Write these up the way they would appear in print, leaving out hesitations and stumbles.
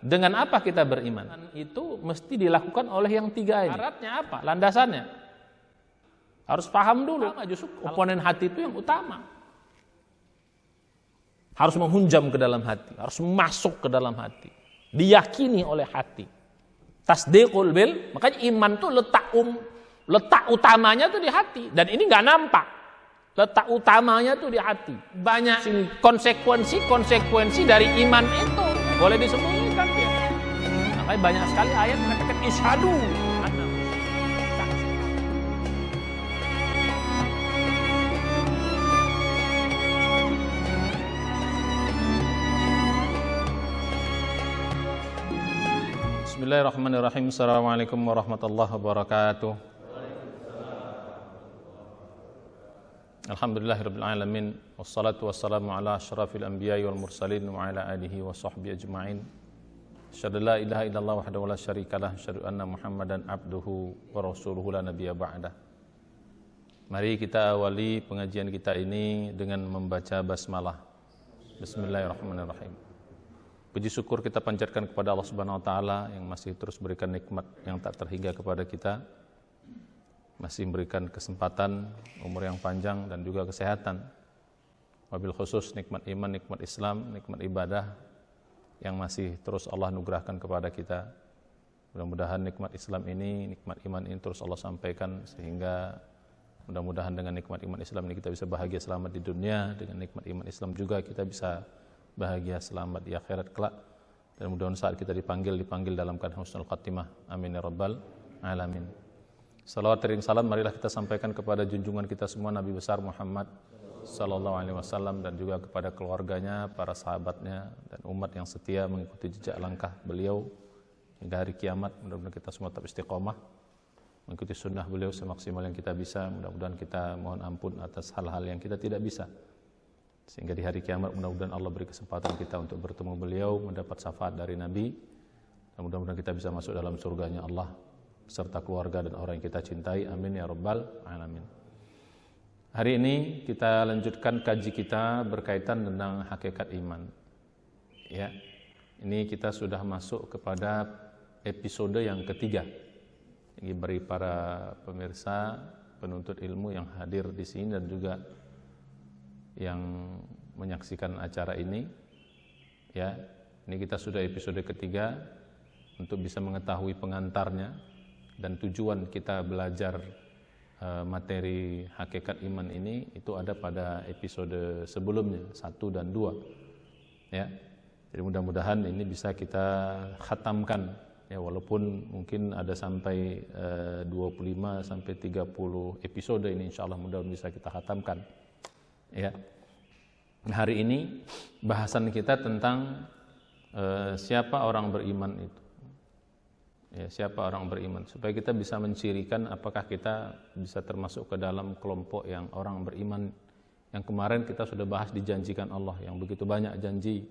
Dengan apa kita beriman? Itu mesti dilakukan oleh yang tiga ini. Syaratnya apa? Landasannya. Harus paham dulu. Justru komponen hati itu yang utama. Harus menghunjam ke dalam hati. Harus masuk ke dalam hati. Diyakini oleh hati. Tasdiqul bil. Makanya iman itu letak utamanya tuh di hati. Dan ini nggak nampak. Letak utamanya tuh di hati. Banyak konsekuensi dari iman itu. Boleh disembunyikan dia. Makanya banyak sekali ayat mengatakan isyhadu. Bismillahirrahmanirrahim. Assalamualaikum warahmatullahi wabarakatuh. Alhamdulillahirabbil alamin wassalatu wassalamu ala asyrafil anbiya'i wal mursalin wa ala alihi wa sahbihi ajma'in. Asyhadu la ilaha illallah wahdahu la syarikalah, asyhadu anna Muhammadan abduhu wa rasuluhu la nabiyya ba'dah. Mari kita awali pengajian kita ini dengan membaca basmalah. Bismillahirrahmanirrahim. Puji syukur kita panjatkan kepada Allah Subhanahu wa taala yang masih terus berikan nikmat yang tak terhingga kepada kita. Masih memberikan kesempatan, umur yang panjang dan juga kesehatan. Wabil khusus nikmat iman, nikmat Islam, nikmat ibadah yang masih terus Allah anugerahkan kepada kita. Mudah-mudahan nikmat Islam ini, nikmat iman ini terus Allah sampaikan sehingga mudah-mudahan dengan nikmat iman Islam ini kita bisa bahagia selamat di dunia, dengan nikmat iman Islam juga kita bisa bahagia selamat di akhirat kelak. Dan mudah-mudahan saat kita dipanggil dalam keadaan husnul khatimah. Amin ya rabbal alamin. Salawat dan salam marilah kita sampaikan kepada junjungan kita semua Nabi besar Muhammad sallallahu alaihi wasallam dan juga kepada keluarganya, para sahabatnya dan umat yang setia mengikuti jejak langkah beliau hingga hari kiamat. Mudah-mudahan kita semua tetap istiqomah mengikuti sunnah beliau semaksimal yang kita bisa. Mudah-mudahan kita mohon ampun atas hal-hal yang kita tidak bisa, sehingga di hari kiamat mudah-mudahan Allah beri kesempatan kita untuk bertemu beliau, mendapat syafaat dari Nabi, dan mudah-mudahan kita bisa masuk dalam surganya Allah serta keluarga dan orang yang kita cintai. Amin ya rabbal alamin. Hari ini kita lanjutkan kaji kita berkaitan tentang hakikat iman. Ya, ini kita sudah masuk kepada episode yang ketiga. Ini bagi para pemirsa penuntut ilmu yang hadir di sini dan juga yang menyaksikan acara ini. Ya, ini kita sudah episode ketiga. Untuk bisa mengetahui pengantarnya dan tujuan kita belajar materi hakikat iman ini itu ada pada episode sebelumnya 1 dan 2. Ya. Jadi mudah-mudahan ini bisa kita khatamkan ya, walaupun mungkin ada sampai 25 sampai 30 episode ini insyaallah mudah-mudahan bisa kita khatamkan. Ya. Hari ini bahasan kita tentang siapa orang beriman itu. Ya, siapa orang beriman, supaya kita bisa mencirikan apakah kita bisa termasuk ke dalam kelompok yang orang beriman yang kemarin kita sudah bahas dijanjikan Allah, yang begitu banyak janji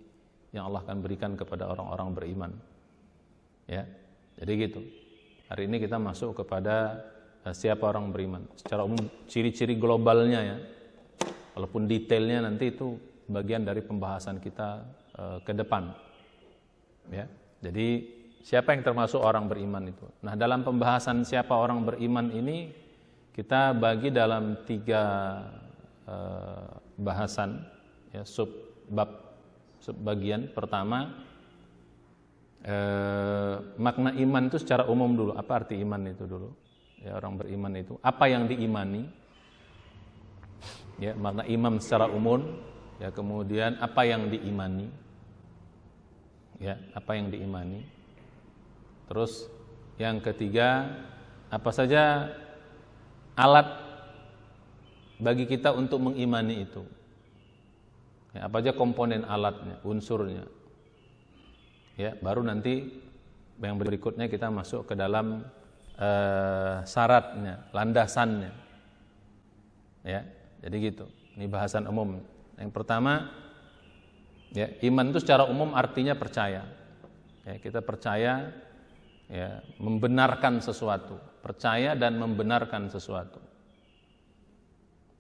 yang Allah akan berikan kepada orang-orang beriman. Ya, jadi gitu. Hari ini kita masuk kepada siapa orang beriman. Secara umum ciri-ciri globalnya ya. Walaupun detailnya nanti itu bagian dari pembahasan kita ke depan. Ya, jadi siapa yang termasuk orang beriman itu? Nah, dalam pembahasan siapa orang beriman ini kita bagi dalam 3 bahasan ya, subbagian. Pertama, makna iman itu secara umum dulu. Apa arti iman itu dulu? Ya, orang beriman itu apa yang diimani? Ya, makna iman secara umum. Ya, kemudian apa yang diimani? Ya, apa yang diimani? Terus yang ketiga, apa saja alat bagi kita untuk mengimani itu? Ya, apa saja komponen alatnya, unsurnya? Ya, baru nanti yang berikutnya kita masuk ke dalam syaratnya, landasannya. Ya, jadi gitu. Ini bahasan umum. Yang pertama, ya, iman itu secara umum artinya percaya. Ya, kita percaya. Ya, membenarkan sesuatu, percaya dan membenarkan sesuatu.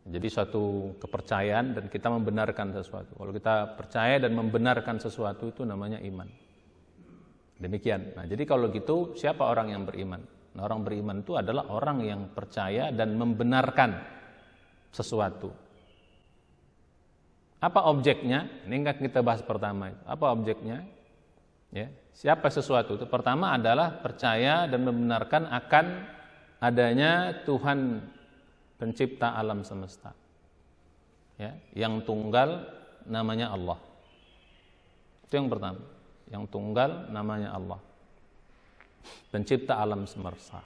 Jadi suatu kepercayaan dan kita membenarkan sesuatu. Kalau kita percaya dan membenarkan sesuatu itu namanya iman. Demikian. Nah, jadi kalau gitu siapa orang yang beriman? Nah, orang beriman itu adalah orang yang percaya dan membenarkan sesuatu. Apa objeknya? Ini kan kita bahas pertama. Apa objeknya? Ya, siapa sesuatu itu? Pertama adalah percaya dan membenarkan akan adanya Tuhan pencipta alam semesta. Ya, yang tunggal namanya Allah. Itu yang pertama. Yang tunggal namanya Allah. Pencipta alam semesta.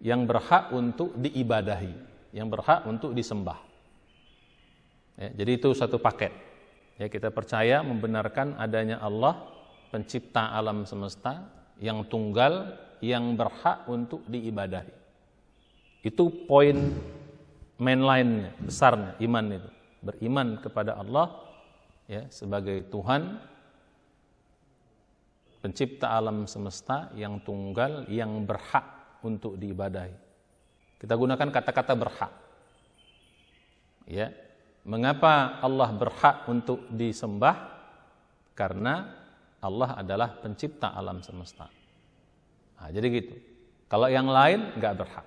Yang berhak untuk diibadahi, yang berhak untuk disembah. Ya, jadi itu satu paket. Ya, kita percaya membenarkan adanya Allah, pencipta alam semesta, yang tunggal, yang berhak untuk diibadahi. Itu poin mainline-nya, besarnya iman itu. Beriman kepada Allah ya sebagai Tuhan pencipta alam semesta yang tunggal, yang berhak untuk diibadahi. Kita gunakan kata-kata berhak. Ya. Mengapa Allah berhak untuk disembah? Karena Allah adalah pencipta alam semesta. Nah, jadi gitu. Kalau yang lain enggak berhak.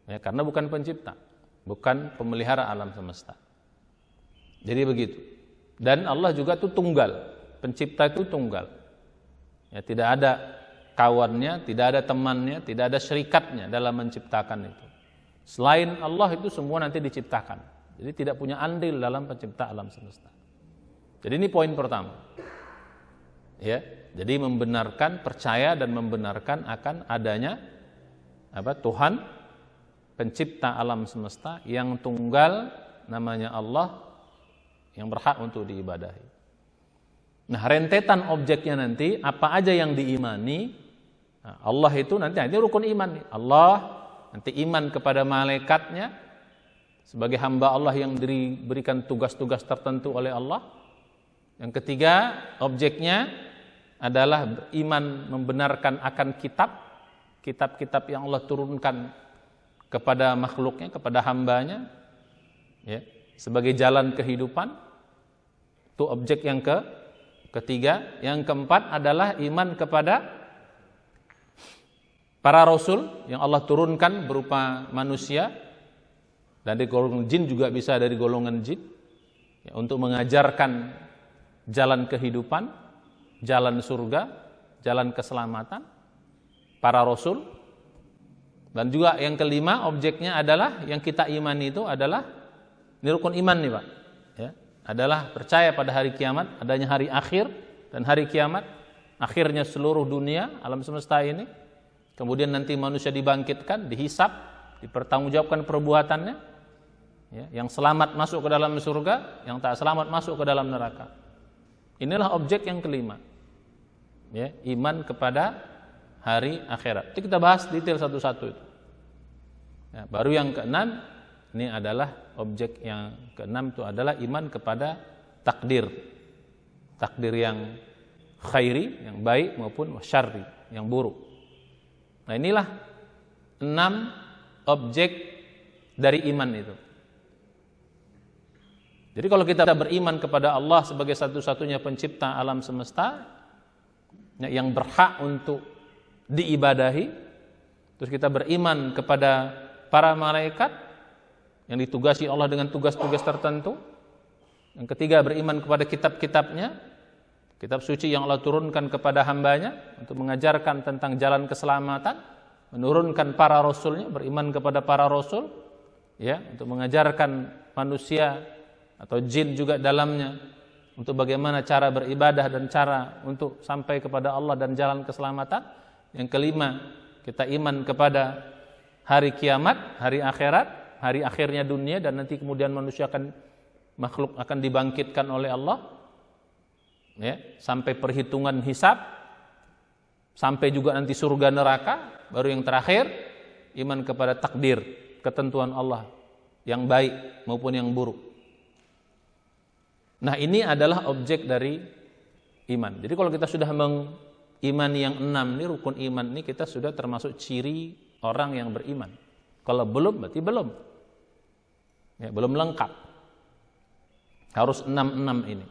Ya, karena bukan pencipta, bukan pemelihara alam semesta. Jadi begitu. Dan Allah juga itu tunggal. Pencipta itu tunggal. Ya, tidak ada kawannya, tidak ada temannya, tidak ada syarikatnya dalam menciptakan itu. Selain Allah itu semua nanti diciptakan. Jadi tidak punya andil dalam pencipta alam semesta. Jadi ini poin pertama. Ya, jadi membenarkan, percaya dan membenarkan akan adanya Tuhan pencipta alam semesta yang tunggal namanya Allah yang berhak untuk diibadahi. Nah, rentetan objeknya nanti apa aja yang diimani. Nah, Allah itu nanti ini rukun iman nih. Allah nanti iman kepada malaikatnya sebagai hamba Allah yang diberikan tugas-tugas tertentu oleh Allah. Yang ketiga, objeknya adalah iman membenarkan akan kitab-kitab yang Allah turunkan kepada makhluknya, kepada hambanya ya, sebagai jalan kehidupan. Itu objek yang ketiga. Yang keempat adalah iman kepada para rasul yang Allah turunkan berupa manusia, dan dari golongan jin juga bisa dari golongan jin ya, untuk mengajarkan jalan kehidupan, jalan surga, jalan keselamatan para rasul. Dan juga yang kelima objeknya adalah yang kita imani itu adalah ini rukun iman nih Pak ya, adalah percaya pada hari kiamat, adanya hari akhir dan hari kiamat, akhirnya seluruh dunia, alam semesta ini. Kemudian nanti manusia dibangkitkan, dihisab, dipertanggungjawabkan perbuatannya. Ya, yang selamat masuk ke dalam surga, yang tak selamat masuk ke dalam neraka. Inilah objek yang kelima. Ya, iman kepada hari akhirat. Itu kita bahas detail satu-satu itu. Ya, baru yang keenam, ini adalah objek yang keenam itu adalah iman kepada takdir. Takdir yang khairi, yang baik maupun syarri, yang buruk. Nah, inilah 6 objek dari iman itu. Jadi kalau kita beriman kepada Allah sebagai satu-satunya pencipta alam semesta yang berhak untuk diibadahi, terus kita beriman kepada para malaikat yang ditugasi Allah dengan tugas-tugas tertentu. Yang ketiga, beriman kepada kitab-kitabnya, kitab suci yang Allah turunkan kepada hambanya untuk mengajarkan tentang jalan keselamatan, menurunkan para rasulnya, beriman kepada para rasul ya, untuk mengajarkan manusia atau jin juga dalamnya untuk bagaimana cara beribadah dan cara untuk sampai kepada Allah dan jalan keselamatan. Yang kelima, kita iman kepada hari kiamat, hari akhirat, hari akhirnya dunia, dan nanti kemudian manusia makhluk akan dibangkitkan oleh Allah ya, sampai perhitungan hisab, sampai juga nanti surga neraka. Baru yang terakhir, iman kepada takdir, ketentuan Allah yang baik maupun yang buruk. Nah, ini adalah objek dari iman. Jadi kalau kita sudah mengimani yang 6 ini, rukun iman ini, kita sudah termasuk ciri orang yang beriman. Kalau belum, berarti belum. Ya, belum lengkap. Harus 6 ini.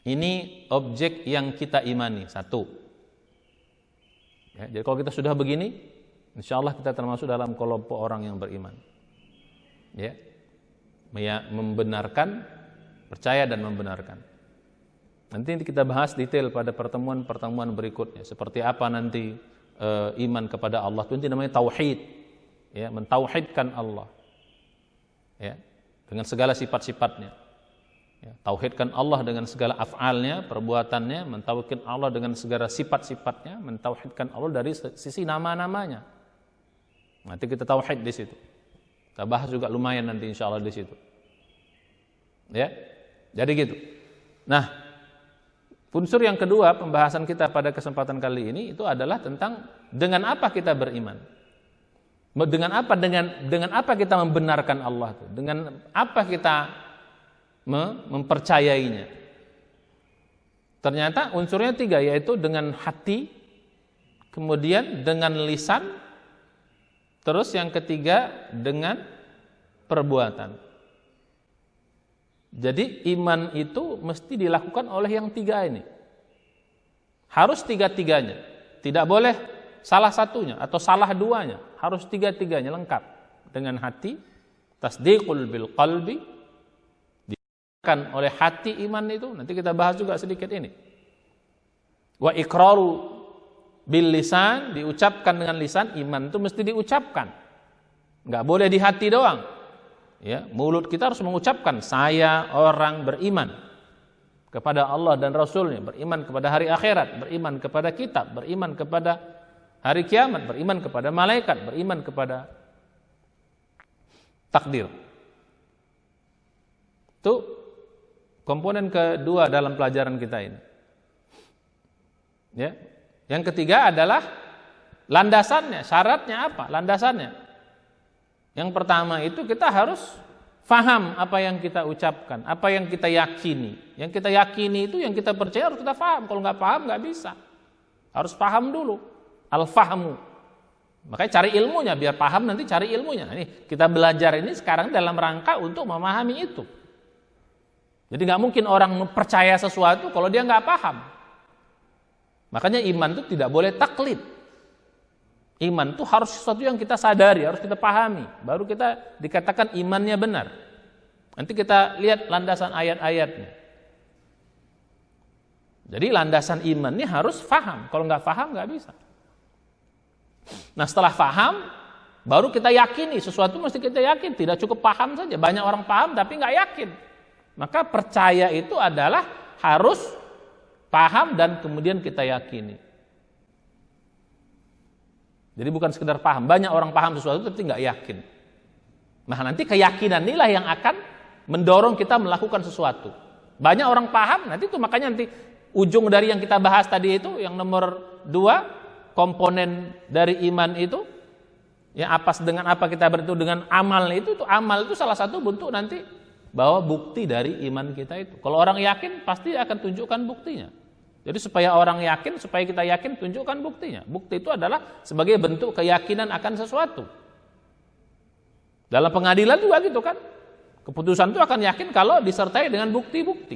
Ini objek yang kita imani, satu. Ya, jadi kalau kita sudah begini, insya Allah kita termasuk dalam kelompok orang yang beriman. Ya, membenarkan, percaya dan membenarkan. Nanti kita bahas detail pada pertemuan-pertemuan berikutnya. Seperti apa nanti iman kepada Allah itu namanya tauhid. Ya, mentauhidkan Allah. Ya, dengan segala sifat-sifatnya. Ya, tauhidkan Allah dengan segala af'alnya, perbuatannya, mentauhidkan Allah dengan segala sifat-sifatnya, mentauhidkan Allah dari sisi nama-namanya. Nanti kita tauhid di situ. Kita bahas juga lumayan nanti insya Allah di situ. Ya, jadi gitu. Nah, unsur yang kedua pembahasan kita pada kesempatan kali ini itu adalah tentang dengan apa kita beriman. Dengan apa kita membenarkan Allah itu? Dengan apa kita mempercayainya? Ternyata unsurnya 3, yaitu dengan hati, kemudian dengan lisan, terus yang ketiga dengan perbuatan. Jadi iman itu mesti dilakukan oleh yang 3 ini. Harus 3-tiganya. Tidak boleh salah satunya atau salah 2-nya. Harus 3-tiganya lengkap. Dengan hati, tasdiqul bil qalbi, oleh hati iman itu, nanti kita bahas juga sedikit ini. Wa iqraru bil lisan, diucapkan dengan lisan, iman itu mesti diucapkan. Enggak boleh di hati doang. Ya, mulut kita harus mengucapkan saya orang beriman kepada Allah dan Rasulnya, beriman kepada hari akhirat, beriman kepada kitab, beriman kepada hari kiamat, beriman kepada malaikat, beriman kepada takdir. Itu komponen kedua dalam pelajaran kita ini. Ya. Yang ketiga adalah landasannya, syaratnya apa? Landasannya. Yang pertama itu kita harus faham apa yang kita ucapkan, apa yang kita yakini. Yang kita yakini itu yang kita percaya harus kita faham. Kalau nggak paham nggak bisa. Harus paham dulu. Al-fahmu. Makanya cari ilmunya, biar paham nanti cari ilmunya. Nah, ini kita belajar ini sekarang dalam rangka untuk memahami itu. Jadi nggak mungkin orang percaya sesuatu kalau dia nggak paham. Makanya iman itu tidak boleh taklid. Iman itu harus sesuatu yang kita sadari, harus kita pahami. Baru kita dikatakan imannya benar. Nanti kita lihat landasan ayat-ayatnya. Jadi landasan iman ini harus paham. Kalau nggak paham nggak bisa. Nah setelah paham, baru kita yakini. Sesuatu mesti kita yakin. Tidak cukup paham saja. Banyak orang paham tapi nggak yakin. Maka percaya itu adalah harus paham dan kemudian kita yakini. Jadi bukan sekedar paham. Banyak orang paham sesuatu tapi nggak yakin. Nah nanti keyakinan inilah yang akan mendorong kita melakukan sesuatu. Banyak orang paham, nanti itu makanya nanti ujung dari yang kita bahas tadi itu, yang nomor 2, komponen dari iman itu, yang apa dengan apa kita beritu dengan amal itu amal itu salah satu bentuk nanti bahwa bukti dari iman kita itu. Kalau orang yakin pasti akan tunjukkan buktinya. Jadi supaya orang yakin, supaya kita yakin, tunjukkan buktinya. Bukti itu adalah sebagai bentuk keyakinan akan sesuatu. Dalam pengadilan juga gitu kan. Keputusan itu akan yakin kalau disertai dengan bukti-bukti.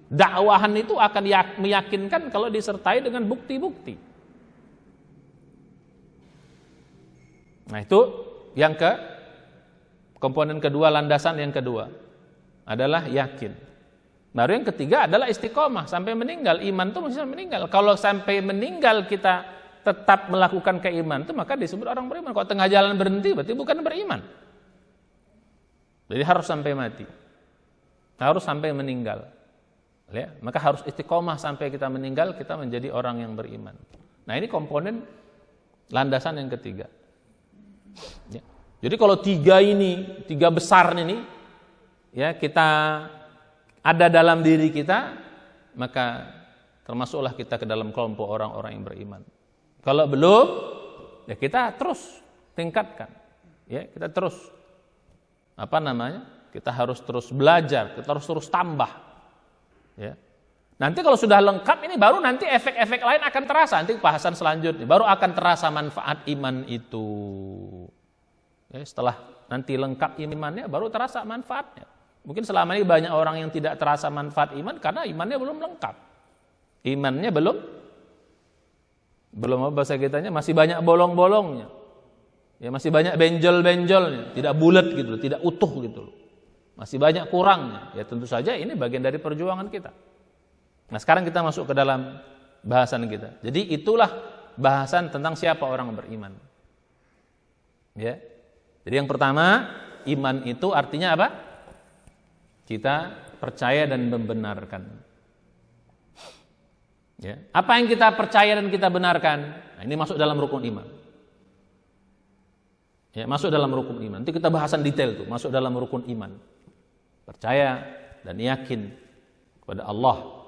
Dakwahan itu akan meyakinkan kalau disertai dengan bukti-bukti. Nah itu yang komponen kedua, landasan yang kedua adalah yakin. Baru yang ketiga adalah istiqomah sampai meninggal. Iman itu mesti meninggal. Kalau sampai meninggal kita tetap melakukan keiman itu maka disebut orang beriman. Kalau tengah jalan berhenti berarti bukan beriman. Jadi harus sampai mati. Harus sampai meninggal. Ya, maka harus istiqomah sampai kita meninggal, kita menjadi orang yang beriman. Nah, ini komponen landasan yang ketiga. Ya. Jadi kalau tiga besar ini ya kita ada dalam diri kita, maka termasuklah kita ke dalam kelompok orang-orang yang beriman. Kalau belum, ya kita terus tingkatkan. Ya, kita terus kita harus terus belajar, kita harus terus tambah. Ya. Nanti kalau sudah lengkap ini baru nanti efek-efek lain akan terasa. Nanti bahasan selanjutnya baru akan terasa manfaat iman itu. Ya, setelah nanti lengkap imannya baru terasa manfaatnya. Mungkin selama ini banyak orang yang tidak terasa manfaat iman karena imannya belum lengkap. Imannya belum bahasa kitanya masih banyak bolong-bolongnya. Ya, masih banyak benjol-benjolnya, tidak bulat gitu, tidak utuh gitu loh. Masih banyak kurangnya. Ya tentu saja ini bagian dari perjuangan kita. Nah, sekarang kita masuk ke dalam bahasan kita. Jadi itulah bahasan tentang siapa orang beriman. Ya. Jadi yang pertama, iman itu artinya apa? Kita percaya dan membenarkan. Ya. Apa yang kita percaya dan kita benarkan? Nah, ini masuk dalam rukun iman. Ya, masuk dalam rukun iman. Nanti kita bahasan detail tuh, masuk dalam rukun iman. Percaya dan yakin kepada Allah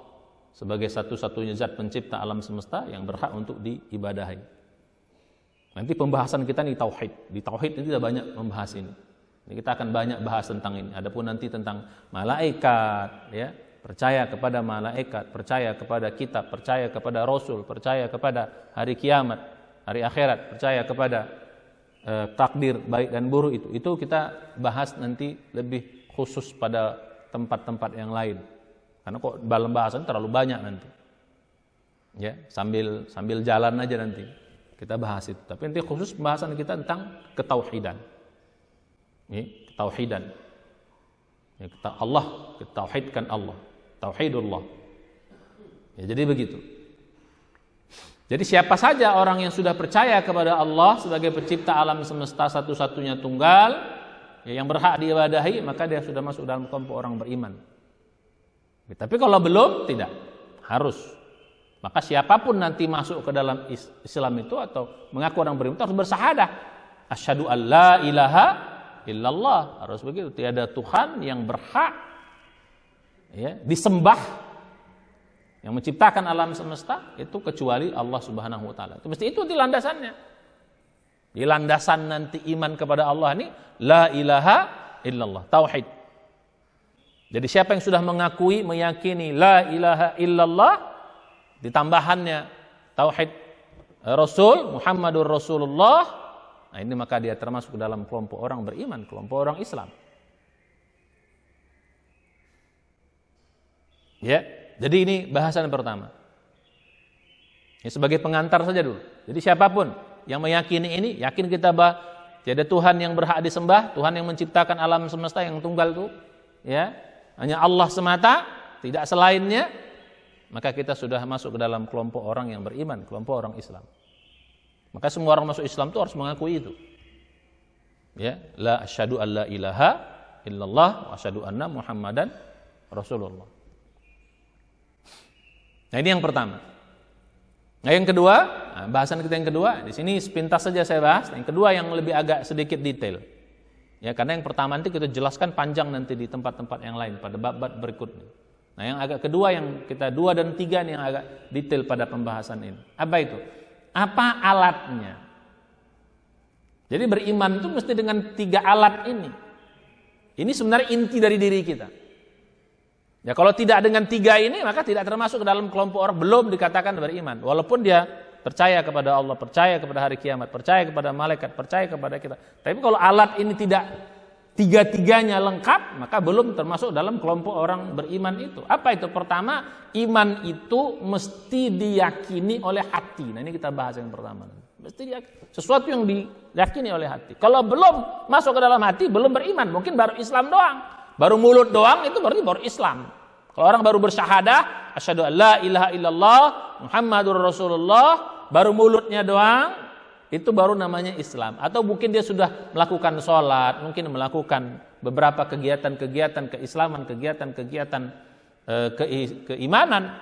sebagai satu-satunya zat pencipta alam semesta yang berhak untuk diibadahi. Nanti pembahasan kita nih tauhid. Di tauhid ini kita banyak membahas ini. Ini kita akan banyak bahas tentang ini. Adapun nanti tentang malaikat, ya, percaya kepada malaikat, percaya kepada kitab, percaya kepada rasul, percaya kepada hari kiamat, hari akhirat, percaya kepada takdir baik dan buruk itu kita bahas nanti lebih khusus pada tempat-tempat yang lain. Karena kok dalam bahasan terlalu banyak nanti. Ya, sambil jalan aja nanti kita bahas itu. Tapi nanti khusus pembahasan kita tentang ketauhidan. Ya, ketauhidan. Ya, Allah, ketauhidkan Allah. Tauhidullah. Ya, jadi begitu. Jadi siapa saja orang yang sudah percaya kepada Allah sebagai pencipta alam semesta satu-satunya tunggal, ya, yang berhak diibadahi, maka dia sudah masuk dalam kelompok orang beriman. Tapi kalau belum, tidak. Harus. Maka siapapun nanti masuk ke dalam Islam itu atau mengaku orang beriman itu harus bersahadah. Asyhadu an la ilaha illallah. Harus begitu. Tiada Tuhan yang berhak, ya, disembah, yang menciptakan alam semesta itu kecuali Allah Subhanahu wa taala. Itu mesti itu di landasannya. Di landasan nanti iman kepada Allah ini la ilaha illallah, tauhid. Jadi siapa yang sudah mengakui, meyakini la ilaha illallah, ditambahannya tauhid Rasul Muhammadur Rasulullah, nah ini maka dia termasuk dalam kelompok orang beriman, kelompok orang Islam. Ya. Jadi ini bahasan pertama. Ini sebagai pengantar saja dulu. Jadi siapapun yang meyakini ini, yakin kita bahwa tiada Tuhan yang berhak disembah, Tuhan yang menciptakan alam semesta yang tunggal itu, ya, hanya Allah semata, tidak selainnya, maka kita sudah masuk ke dalam kelompok orang yang beriman, kelompok orang Islam. Maka semua orang masuk Islam itu harus mengakui itu. Ya, la asyhadu an la ilaha illallah wa asyhadu anna Muhammadan Rasulullah. Nah, ini yang pertama. Nah, yang kedua, bahasan kita yang kedua, di sini sepintas saja saya bahas. Yang kedua yang lebih agak sedikit detail. Ya, karena yang pertama nanti kita jelaskan panjang nanti di tempat-tempat yang lain pada bab-bab berikutnya. Nah, yang agak kedua yang kita 2 dan 3 nih yang agak detail pada pembahasan ini. Apa itu? Apa alatnya? Jadi beriman itu mesti dengan 3 alat ini. Ini sebenarnya inti dari diri kita. Ya, kalau tidak dengan 3 ini maka tidak termasuk ke dalam kelompok orang belum dikatakan beriman. Walaupun dia percaya kepada Allah, percaya kepada hari kiamat, percaya kepada malaikat, percaya kepada kita. Tapi kalau alat ini tidak 3-tiganya lengkap, maka belum termasuk dalam kelompok orang beriman itu. Apa itu? Pertama, iman itu mesti diyakini oleh hati. Nah, ini kita bahas yang pertama. Mesti diyakini. Sesuatu yang diyakini oleh hati. Kalau belum masuk ke dalam hati, belum beriman. Mungkin baru Islam doang. Baru mulut doang itu berarti baru Islam. Kalau orang baru bersyahadah, asyhadu an la ilaha illallah Muhammadur Rasulullah, baru mulutnya doang, itu baru namanya Islam. Atau mungkin dia sudah melakukan sholat, mungkin melakukan beberapa kegiatan-kegiatan keislaman, kegiatan-kegiatan keimanan.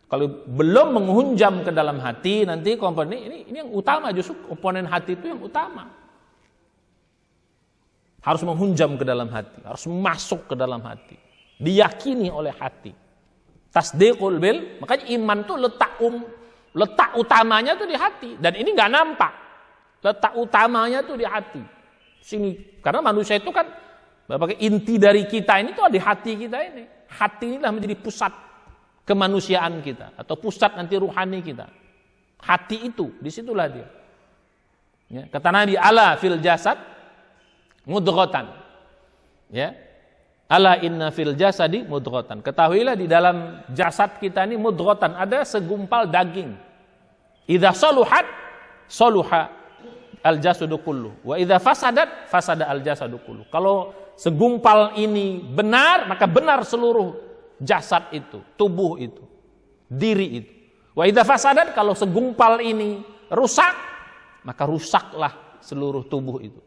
Kalau belum menghunjam ke dalam hati, nanti komponen ini yang utama, justru komponen hati itu yang utama. Harus menghunjam ke dalam hati, harus masuk ke dalam hati, diyakini oleh hati. Tasdiqul bil, makanya iman tuh letak utamanya tuh di hati, dan ini nggak nampak. Letak utamanya tuh di hati. Sini, karena manusia itu kan berbagai inti dari kita ini tuh di hati kita ini. Hati inilah menjadi pusat kemanusiaan kita atau pusat nanti ruhani kita. Hati itu, disitulah dia. Ya, kata Nabi, ala fil jasad mudghatan. Ya. Ala inna fil jasadi mudghatan. Ketahuilah di dalam jasad kita ini mudghatan, ada segumpal daging. Idza saluhat saluha al jasadu kullu wa idza fasadat fasada al jasadu kullu. Kalau segumpal ini benar, maka benar seluruh jasad itu, tubuh itu, diri itu. Wa idza fasadat, kalau segumpal ini rusak, maka rusaklah seluruh tubuh itu.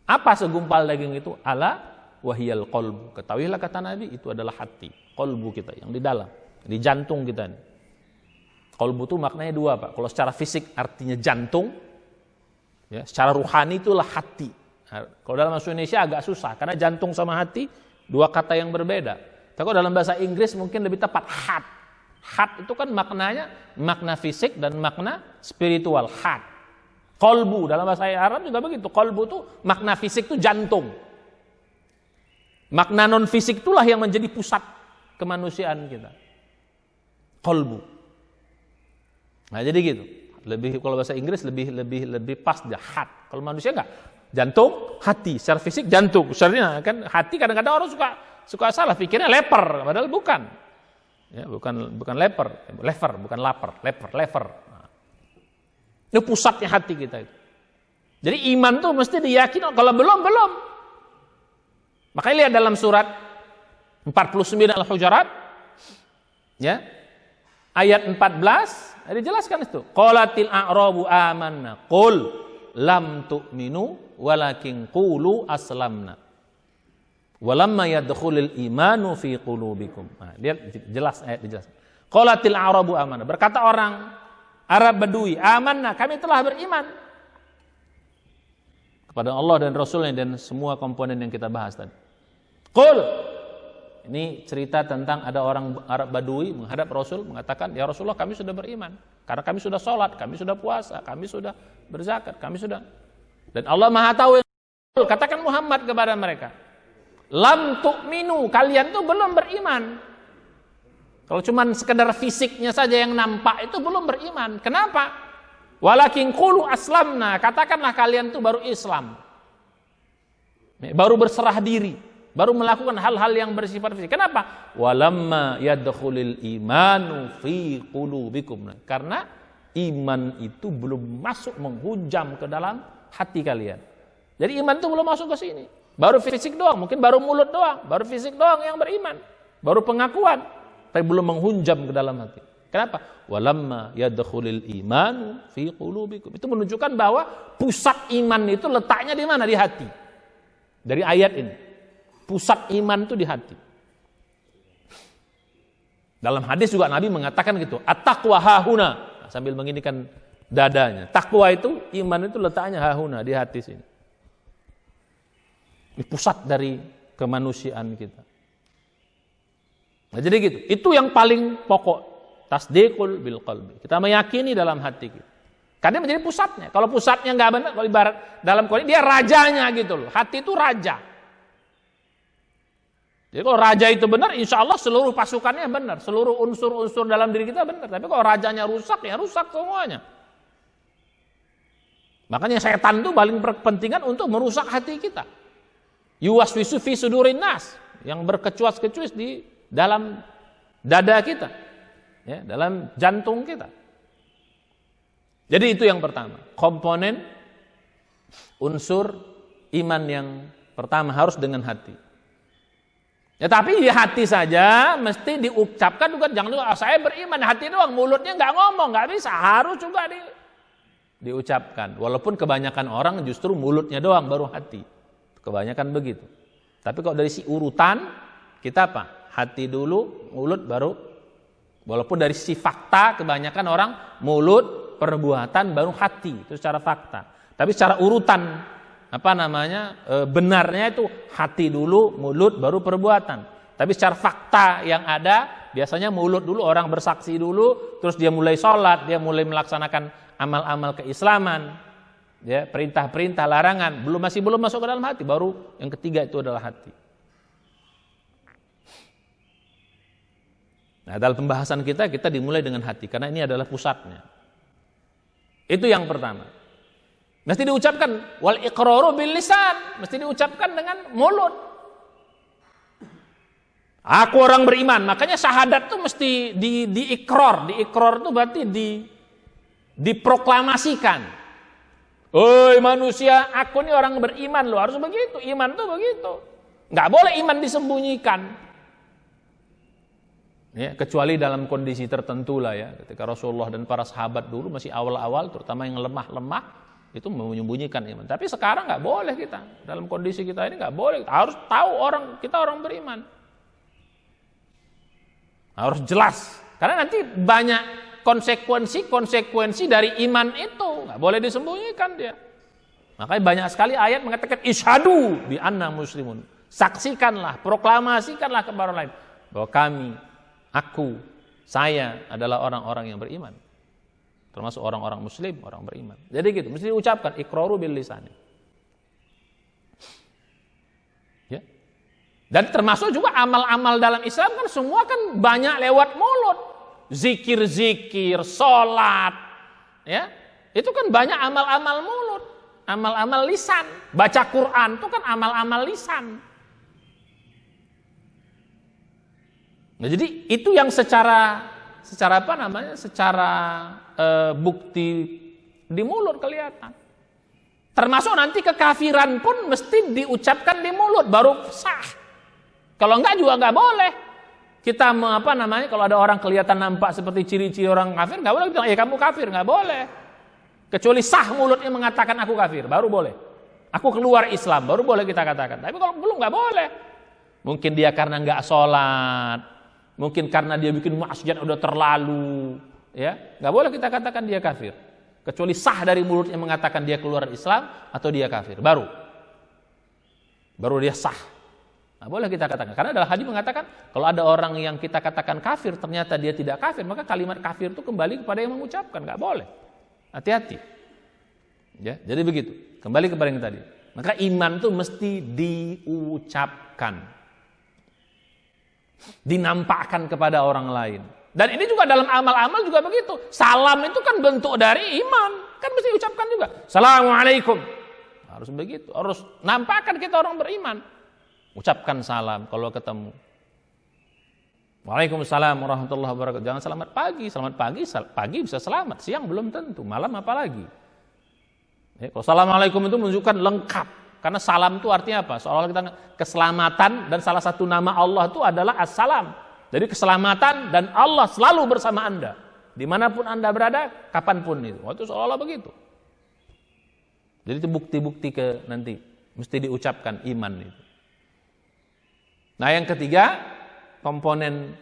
Apa segumpal daging itu? Ala wahiyal qalbu. Ketahuilah kata Nabi, itu adalah hati, qalbu kita yang di dalam, di jantung kita ini. Qalbu itu maknanya dua, Pak. Kalau secara fisik artinya jantung, ya, secara ruhani itulah hati. Nah, kalau dalam bahasa Indonesia agak susah karena jantung sama hati dua kata yang berbeda. Tapi kalau dalam bahasa Inggris mungkin lebih tepat heart. Heart itu kan maknanya makna fisik dan makna spiritual, heart. Qalbu dalam bahasa Arab juga begitu. Qalbu itu makna fisik itu jantung. Makna non fisik itulah yang menjadi pusat kemanusiaan kita. Qalbu. Nah, jadi gitu. Lebih kalau bahasa Inggris lebih pas dia heart. Kalau manusia enggak. Jantung, hati. Secara fisik jantung. Sebenarnya kan hati kadang-kadang orang suka salah pikirnya leper, padahal bukan. Ya, bukan leper, bukan lapar, leper. Nah. Itu pusatnya hati kita itu. Jadi iman tuh mesti diyakini, kalau belum. Makanya lihat dalam surat 49 Al-Hujurat, ya, ayat 14, dijelaskan itu. Qalatil a'rabu amanna, qul lam tu'minu walakin qulu aslamna. Walamma yadkhulul imanu fi qulubikum. Nah, lihat jelas ayat dijelaskan. Qalatil a'rabu amanna, berkata orang Arab Badui, amanna, kami telah beriman kepada Allah dan Rasulnya dan semua komponen yang kita bahas tadi. Qul, ini cerita tentang ada orang Arab Badui menghadap Rasul mengatakan, ya Rasulullah, kami sudah beriman karena kami sudah sholat, kami sudah puasa, kami sudah berzakat, kami sudah, dan Allah Maha tahu. Katakan Muhammad kepada mereka, lam tu'minu, kalian tuh belum beriman. Kalau cuman sekedar fisiknya saja yang nampak itu belum beriman. Kenapa? Walakin qulu aslamna, katakanlah kalian tuh baru Islam, baru berserah diri, baru melakukan hal-hal yang bersifat fisik. Kenapa? Walamma yadkhulul imanu fi qulubikum, karena iman itu belum masuk menghujam ke dalam hati kalian. Jadi iman itu belum masuk ke sini, baru fisik doang, mungkin baru mulut doang, baru fisik doang yang beriman, baru pengakuan, tapi belum menghujam ke dalam hati. Kenapa? Walamma yadkhulul imanu fi qulubikum. Itu menunjukkan bahwa pusat iman itu letaknya di mana? Di hati. Dari ayat ini, pusat iman itu di hati. Dalam hadis juga Nabi mengatakan gitu, at-taqwa hahuna, sambil menginikan dadanya. Takwa itu, iman itu letaknya hahuna, di hati sini. Ini pusat dari kemanusiaan kita. Nah, jadi gitu. Itu yang paling pokok. Tasdiqul bil qalbi. Kita meyakini dalam hati kita. Karena menjadi pusatnya. Kalau pusatnya nggak benar, kalau ibarat dalam Quran dia rajanya gitu loh. Hati itu raja. Jadi kalau raja itu benar, insya Allah seluruh pasukannya benar, seluruh unsur-unsur dalam diri kita benar. Tapi kalau rajanya rusak, ya rusak semuanya. Makanya setan itu paling berkepentingan untuk merusak hati kita. Yuwaswisu fi sudurin nas, yang berkecuas-kecuis di dalam dada kita, ya, dalam jantung kita. Jadi itu yang pertama, komponen unsur iman yang pertama harus dengan hati. Ya, tapi di hati saja mesti diucapkan, bukan jangan juga saya beriman hati doang, mulutnya nggak ngomong, nggak bisa, harus juga diucapkan. Walaupun kebanyakan orang justru mulutnya doang baru hati, kebanyakan begitu. Tapi kalau dari si urutan kita apa? Hati dulu, mulut baru. Walaupun dari si fakta kebanyakan orang mulut, perbuatan baru hati, itu secara fakta. Tapi secara urutan benarnya itu hati dulu, mulut baru perbuatan. Tapi secara fakta yang ada biasanya mulut dulu, orang bersaksi dulu, terus dia mulai sholat, dia mulai melaksanakan amal-amal keislaman, ya, perintah-perintah, larangan, masih belum masuk ke dalam hati, baru yang ketiga itu adalah hati. Nah, dalam pembahasan kita dimulai dengan hati karena ini adalah pusatnya. Itu yang pertama. Mesti diucapkan wal iqraru bil lisan, mesti diucapkan dengan mulut. Aku orang beriman. Makanya syahadat tuh mesti diikrar. Diikrar itu berarti diproklamasikan. Oi manusia, aku ini orang beriman loh. Harus begitu. Iman tuh begitu. Nggak boleh iman disembunyikan. Ya, kecuali dalam kondisi tertentu lah ya. Ketika Rasulullah dan para sahabat dulu masih awal-awal, terutama yang lemah-lemah, itu menyembunyikan iman. Tapi sekarang nggak boleh kita. Dalam kondisi kita ini nggak boleh. Harus tahu kita orang beriman. Harus jelas. Karena nanti banyak konsekuensi dari iman itu. Nggak boleh disembunyikan dia. Makanya banyak sekali ayat mengatakan isyhadu bi anna muslimun. Saksikanlah, proklamasikanlah kepada orang lain bahwa kami, aku, saya adalah orang-orang yang beriman. Termasuk orang-orang muslim, orang beriman. Jadi gitu, mesti diucapkan iqraru bil lisani. Ya. Dan termasuk juga amal-amal dalam Islam kan semua kan banyak lewat mulut. Zikir-zikir, sholat, ya. Itu kan banyak amal-amal mulut, amal-amal lisan. Baca Quran itu kan amal-amal lisan. Nah, jadi itu yang secara apa namanya? Secara bukti di mulut kelihatan. Termasuk nanti kekafiran pun mesti diucapkan di mulut baru sah. Kalau enggak juga enggak boleh. Kita apa namanya? Kalau ada orang kelihatan nampak seperti ciri-ciri orang kafir, enggak boleh bilang kamu kafir, enggak boleh. Kecuali sah mulutnya mengatakan aku kafir, baru boleh. Aku keluar Islam, baru boleh kita katakan. Tapi kalau belum enggak boleh. Mungkin dia karena enggak sholat, mungkin karena dia bikin maksiat udah terlalu, ya enggak boleh kita katakan dia kafir. Kecuali sah dari mulutnya mengatakan dia keluar Islam atau dia kafir, baru dia sah. Nah, boleh kita katakan. Karena dalam hadis mengatakan kalau ada orang yang kita katakan kafir ternyata dia tidak kafir, maka kalimat kafir itu kembali kepada yang mengucapkan. Nggak boleh. Hati-hati. Ya, jadi begitu. Kembali kepada yang tadi. Maka iman itu mesti diucapkan, dinampakkan kepada orang lain. Dan ini juga dalam amal-amal juga begitu. Salam itu kan bentuk dari iman, kan mesti diucapkan juga. Assalamualaikum. Harus begitu. Harus nampakkan kita orang beriman. Ucapkan salam kalau ketemu. Waalaikumsalam warahmatullahi wabarakatuh. Jangan selamat pagi. Selamat pagi bisa selamat, siang belum tentu, malam apalagi. Ya, kalau assalamualaikum itu menunjukkan lengkap. Karena salam itu artinya apa? Seolah-olah kita keselamatan, dan salah satu nama Allah itu adalah As-Salam. Jadi keselamatan dan Allah selalu bersama Anda. Dimanapun Anda berada, kapanpun itu. Itu seolah-olah begitu. Jadi itu bukti-bukti nanti mesti diucapkan iman itu. Nah yang ketiga, komponen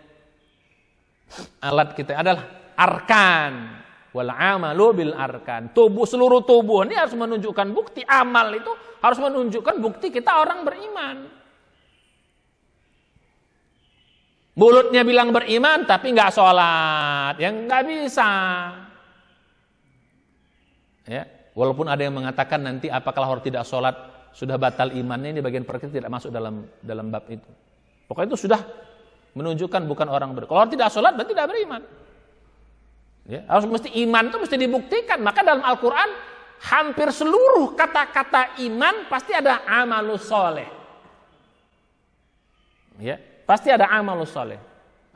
alat kita adalah arkan. Wal amalu bil arkan. Seluruh tubuh ini harus menunjukkan bukti. Amal itu harus menunjukkan bukti kita orang beriman. Mulutnya bilang beriman tapi nggak sholat, yang nggak bisa. Ya, walaupun ada yang mengatakan nanti apakah orang tidak sholat sudah batal imannya, ini bagian perkara tidak masuk dalam bab itu. Pokoknya itu sudah menunjukkan bukan orang beriman. Kalau orang tidak sholat berarti tidak beriman. Ya, harus mesti iman itu mesti dibuktikan. Maka dalam Al-Quran hampir seluruh kata-kata iman pasti ada amalus soleh. Ya, pasti ada amalus soleh.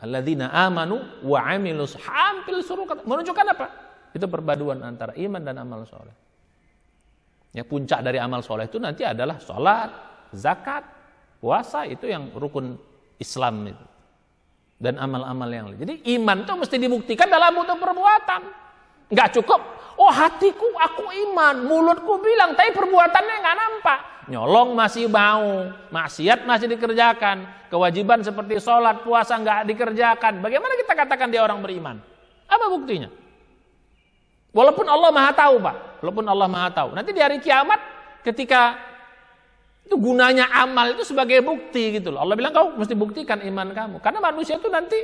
Alladzina amanu wa amilus, hampir seluruh kata menunjukkan apa? Itu perpaduan antara iman dan amal soleh. Ya, puncak dari amal soleh itu nanti adalah sholat, zakat, puasa, itu yang rukun Islam itu. Dan amal-amal yang lain. Jadi iman itu mesti dibuktikan dalam bentuk perbuatan. Enggak cukup, oh hatiku aku iman, mulutku bilang, tapi perbuatannya enggak nampak. Nyolong masih mau, maksiat masih dikerjakan, kewajiban seperti sholat, puasa enggak dikerjakan. Bagaimana kita katakan dia orang beriman? Apa buktinya? Walaupun Allah Maha tahu, Pak. Walaupun Allah Maha tahu. Nanti di hari kiamat ketika itu gunanya amal itu sebagai bukti gitu loh. Allah bilang kau mesti buktikan iman kamu. Karena manusia itu nanti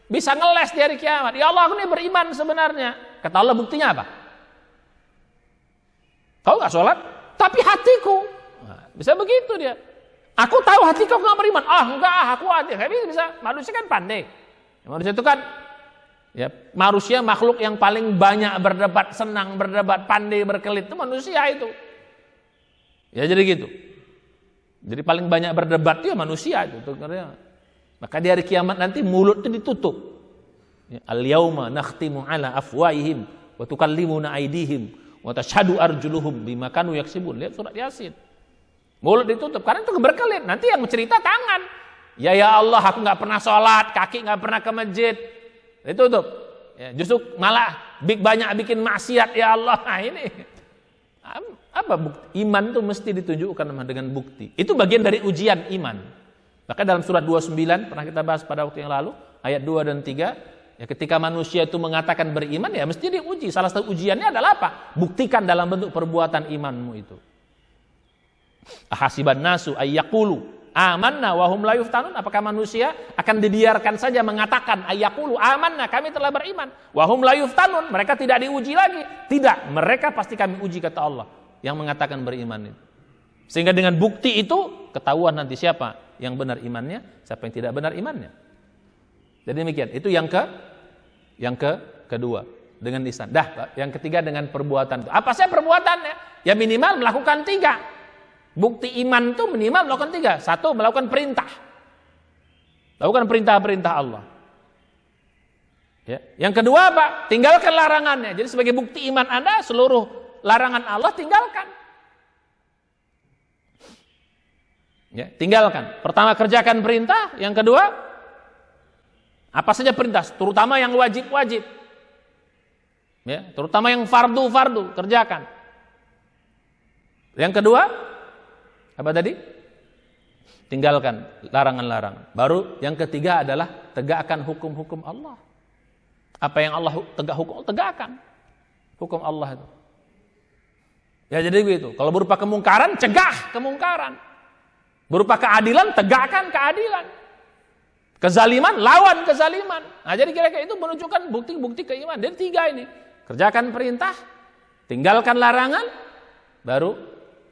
bisa ngeles di hari kiamat. Ya Allah, aku ini beriman sebenarnya. Kata Allah, buktinya apa? Kau nggak sholat, tapi hatiku. Nah, bisa begitu dia. Aku tahu hati kau nggak beriman. Enggak, aku hati. Tapi bisa. Manusia kan pandai. Manusia itu kan ya, manusia makhluk yang paling banyak berdebat, senang berdebat, pandai berkelit itu manusia itu. Ya jadi gitu. Jadi paling banyak berdebat itu ya manusia itu. Maka di hari kiamat nanti mulut itu ditutup. Al-yauma nakhtimu ala afwahihim wa tukallimuna aydihim wa tashhadu arjuluhum bima kanu yaksibun. Lihat surat Yasin. Mulut ditutup karena itu berkelit. Nanti yang cerita tangan. Ya Allah, aku nggak pernah sholat, kaki nggak pernah ke masjid. Ditutup. Ya, justru malah banyak bikin maksiat ya Allah. Nah, ini apa bukti? Iman itu mesti ditunjukkan dengan bukti. Itu bagian dari ujian iman. Maka dalam surat 29 pernah kita bahas pada waktu yang lalu, ayat 2 dan 3, ya ketika manusia itu mengatakan beriman, ya mesti diuji. Salah satu ujiannya adalah apa? Buktikan dalam bentuk perbuatan imanmu itu. Ahasiban nasu ayyaqulu amanna wa hum la yuftanun. Apakah manusia akan dibiarkan saja mengatakan ayyaqulu amanna, kami telah beriman, wa hum la yuftanun, mereka tidak diuji lagi? Tidak, mereka pasti kami uji, kata Allah yang mengatakan beriman itu. Sehingga dengan bukti itu ketahuan nanti siapa yang benar imannya, siapa yang tidak benar imannya. Jadi demikian. Itu yang kedua dengan lisan. Yang ketiga dengan perbuatan. Apa saja perbuatannya? Ya minimal melakukan 3. Bukti iman itu minimal melakukan 3. 1, melakukan perintah. Lakukan perintah-perintah Allah. Ya. Yang kedua apa? Tinggalkan larangannya. Jadi sebagai bukti iman Anda, seluruh larangan Allah tinggalkan. Ya, tinggalkan. Pertama, kerjakan perintah. Yang kedua, apa saja perintah, terutama yang wajib-wajib. Ya, terutama yang fardu-fardu, kerjakan. Yang kedua, apa tadi? Tinggalkan larangan-larangan. Baru yang ketiga adalah tegakkan hukum-hukum Allah. Apa yang Allah tegakkan hukum Allah itu. Ya jadi begitu. Kalau berupa kemungkaran, cegah kemungkaran. Berupa keadilan, tegakkan keadilan. Kezaliman, lawan kezaliman. Nah, jadi kira-kira itu menunjukkan bukti-bukti keimanan. Jadi 3 ini. Kerjakan perintah, tinggalkan larangan, baru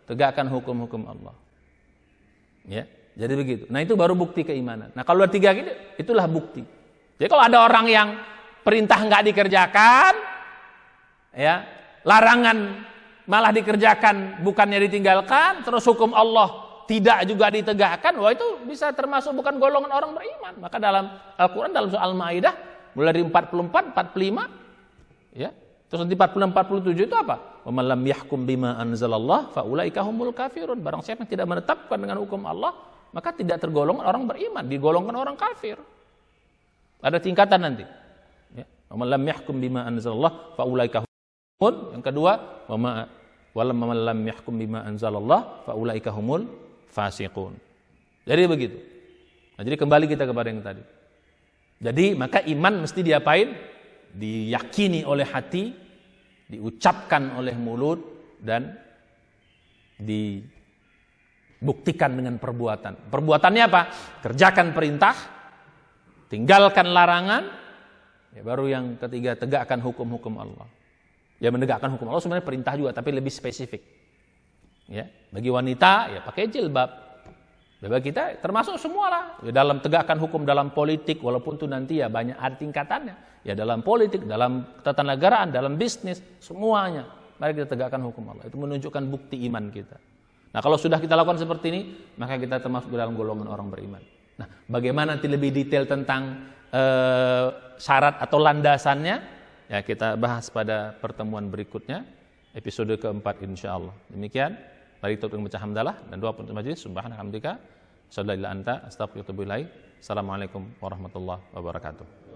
tegakkan hukum-hukum Allah. Ya, jadi begitu. Nah, itu baru bukti keimanan. Nah, kalau 3 gitu, itulah bukti. Jadi kalau ada orang yang perintah nggak dikerjakan, ya, larangan malah dikerjakan, bukannya ditinggalkan, terus hukum Allah tidak juga ditegakkan, wah itu bisa termasuk bukan golongan orang beriman. Maka dalam Al-Quran, dalam surah Al-Ma'idah, mulai dari 44, 45, ya, terus nanti 46, 47 itu apa? Wa man lam yahkum bima anzalallah fa ulaika humul kafirun. Barang siapa yang tidak menetapkan dengan hukum Allah, maka tidak tergolong orang beriman, digolongkan orang kafir. Ada tingkatan nanti. Ya. Wa man lam yahkum bima anzalallah fa ulaika humul. Yang kedua, wa man lam yahkum bima anzalallah fa ulaika humul fasiqun. Jadi begitu. Nah, jadi kembali kita kepada yang tadi. Jadi maka iman mesti diapain? Diyakini oleh hati, diucapkan oleh mulut, dan dibuktikan dengan perbuatan. Perbuatannya apa? Kerjakan perintah, tinggalkan larangan, ya, baru yang ketiga tegakkan hukum-hukum Allah. Ya, menegakkan hukum Allah sebenarnya perintah juga, tapi lebih spesifik. Ya, bagi wanita ya pakai jilbab. Bagi kita termasuk semualah. Ya, dalam tegakkan hukum dalam politik, walaupun itu nanti ya banyak ada tingkatannya. Ya dalam politik, dalam ketatanegaraan, dalam bisnis, semuanya. Mari kita tegakkan hukum Allah. Itu menunjukkan bukti iman kita. Nah, kalau sudah kita lakukan seperti ini, maka kita termasuk dalam golongan orang beriman. Nah, bagaimana nanti lebih detail tentang syarat atau landasannya? Ya, kita bahas pada pertemuan berikutnya, episode keempat insyaallah. Demikian. Mari kita membaca hamdalah dan doa penutup majelis. Subhanaka hamdika, asyhadu an la ilaha illa anta, astaghfiruka wa atubu ilaik. Assalamualaikum warahmatullahi wabarakatuh.